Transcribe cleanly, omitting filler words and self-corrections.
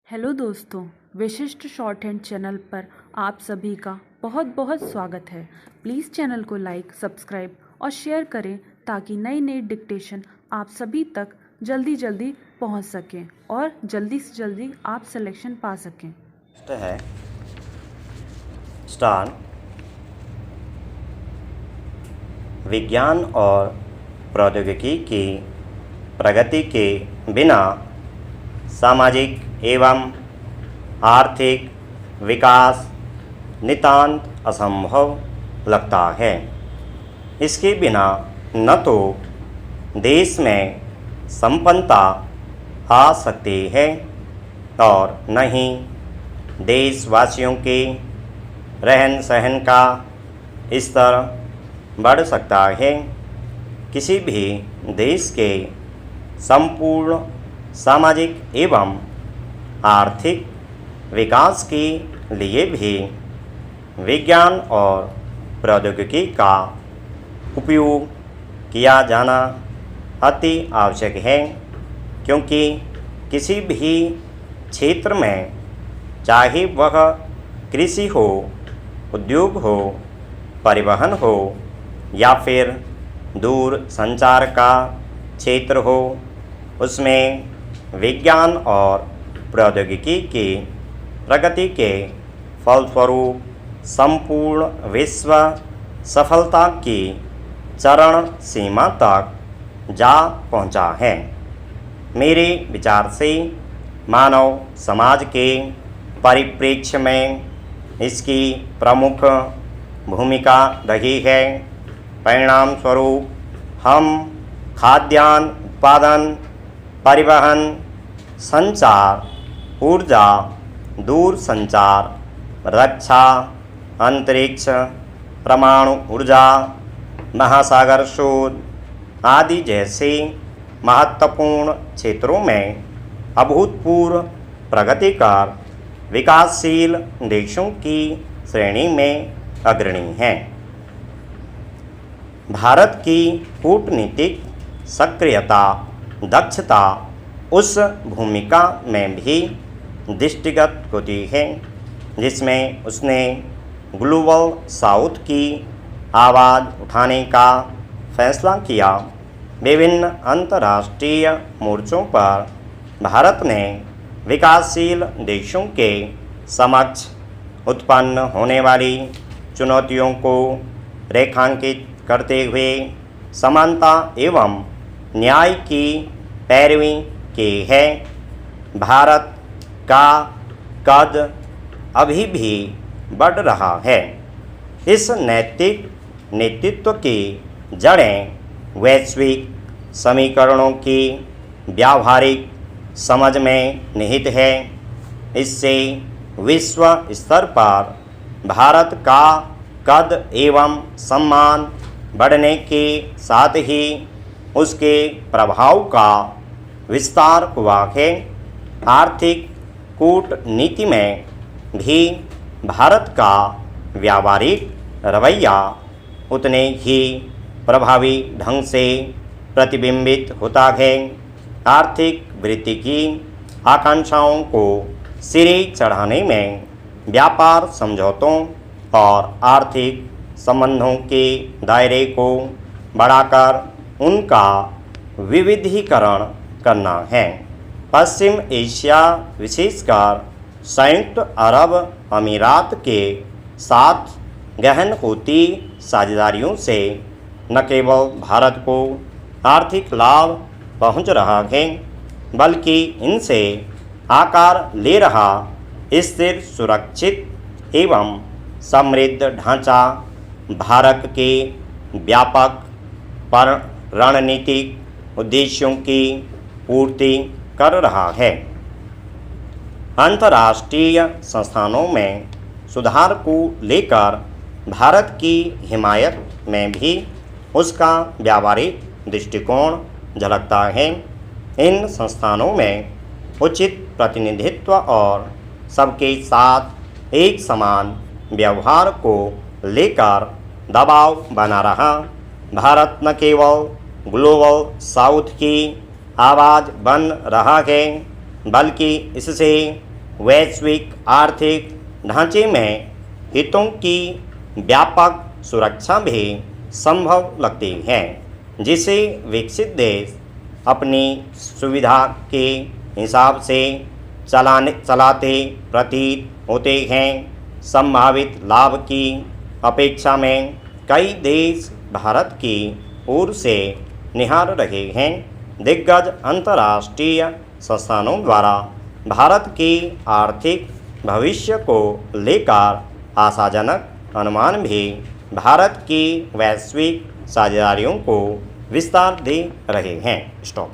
Hello दोस्तों, विशिष्ट short hand channel पर आप सभी का बहुत बहुत स्वागत है। प्लीज़ चैनल को लाइक, सब्सक्राइब और शेयर करें ताकि नई नई डिक्टेशन आप सभी तक जल्दी जल्दी पहुंच सकें और जल्दी से जल्दी आप सिलेक्शन पा सकें। है स्टार विज्ञान और प्रौद्योगिकी की प्रगति के बिना सामाजिक एवं आर्थिक विकास नितांत असंभव लगता है। इसके बिना न तो देश में संपन्नता आ सकती है और न ही देशवासियों के रहन सहन का स्तर बढ़ सकता है। किसी भी देश के संपूर्ण सामाजिक एवं आर्थिक विकास के लिए भी विज्ञान और प्रौद्योगिकी का उपयोग किया जाना अति आवश्यक है, क्योंकि किसी भी क्षेत्र में, चाहे वह कृषि हो, उद्योग हो, परिवहन हो या फिर दूर संचार का क्षेत्र हो, उसमें विज्ञान और प्रौद्योगिकी की प्रगति के फलस्वरूप संपूर्ण विश्व सफलता की चरण सीमा तक जा पहुंचा है। मेरे विचार से मानव समाज के परिप्रेक्ष्य में इसकी प्रमुख भूमिका रही है। परिणाम स्वरूप हम खाद्यान्न उत्पादन, परिवहन, संचार, ऊर्जा, दूर संचार, रक्षा, अंतरिक्ष, परमाणु ऊर्जा, महासागर शोध आदि जैसे महत्वपूर्ण क्षेत्रों में अभूतपूर्व प्रगति कर विकासशील देशों की श्रेणी में अग्रणी हैं। भारत की कूटनीतिक सक्रियता, दक्षता उस भूमिका में भी दृष्टिगत होती है जिसमें उसने ग्लोबल साउथ की आवाज़ उठाने का फैसला किया। विभिन्न अंतर्राष्ट्रीय मोर्चों पर भारत ने विकासशील देशों के समक्ष उत्पन्न होने वाली चुनौतियों को रेखांकित करते हुए समानता एवं न्याय की पैरवी की है। भारत का कद अभी भी बढ़ रहा है। इस नैतिक नेतृत्व की जड़ें वैश्विक समीकरणों की व्यावहारिक समझ में निहित है। इससे विश्व स्तर पर भारत का कद एवं सम्मान बढ़ने के साथ ही उसके प्रभाव का विस्तार हुआ है। आर्थिक कूटनीति में भी भारत का व्यावहारिक रवैया उतने ही प्रभावी ढंग से प्रतिबिंबित होता है। आर्थिक वृद्धि की आकांक्षाओं को सिरे चढ़ाने में व्यापार समझौतों और आर्थिक संबंधों के दायरे को बढ़ाकर उनका विविधीकरण करना है। पश्चिम एशिया, विशेषकर संयुक्त अरब अमीरात के साथ गहन होती साझेदारियों से न केवल भारत को आर्थिक लाभ पहुंच रहा है, बल्कि इनसे आकार ले रहा स्थिर, सुरक्षित एवं समृद्ध ढांचा भारत के व्यापक पर रणनीतिक उद्देश्यों की पूर्ति कर रहा है। अंतर्राष्ट्रीय संस्थानों में सुधार को लेकर भारत की हिमायत में भी उसका व्यावहारिक दृष्टिकोण झलकता है। इन संस्थानों में उचित प्रतिनिधित्व और सबके साथ एक समान व्यवहार को लेकर दबाव बना रहा। भारत न केवल ग्लोबल साउथ की आवाज़ बन रहा है, बल्कि इससे वैश्विक आर्थिक ढांचे में हितों की व्यापक सुरक्षा भी संभव लगती है, जिसे विकसित देश अपनी सुविधा के हिसाब से चलाते प्रतीत होते हैं। संभावित लाभ की अपेक्षा में कई देश भारत की ओर से निहार रहे हैं। दिग्गज अंतर्राष्ट्रीय संस्थानों द्वारा भारत के आर्थिक भविष्य को लेकर आशाजनक अनुमान भी भारत की वैश्विक साझेदारियों को विस्तार दे रहे हैं। स्टॉप।